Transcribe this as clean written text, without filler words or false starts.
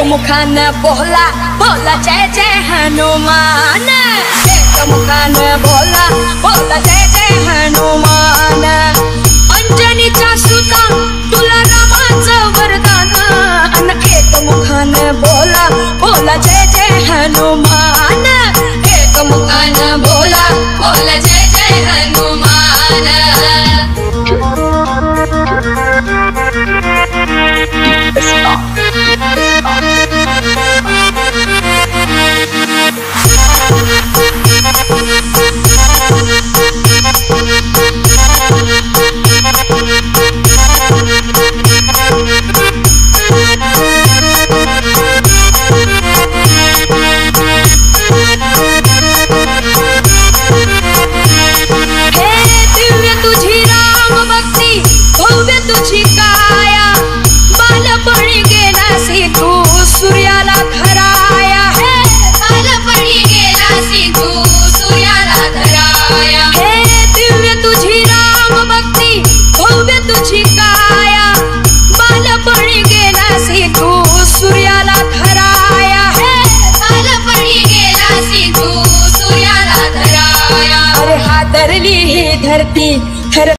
एक मुखान बोला बोला जय जय हनुमान, एक मुखान बोला बोला जय जय हनुमान। अंजनीचा सुता तुला रामाचं वरदान, अन एक मुखान बोला बोला जय जय हनुमान, एक मुखान बोला बोला जय जय हनुमान। सूर्याला धराया हे बालपणी गेलासी तू सूर्याला धराया, हे दिव्य तुझी राम भक्ती भव्य तुझी काया, बालपणी गेलासी तू सूर्याला धराया, हे बालपणी गेलासी तू सूर्याला धराया। अरे हादरली ही धरती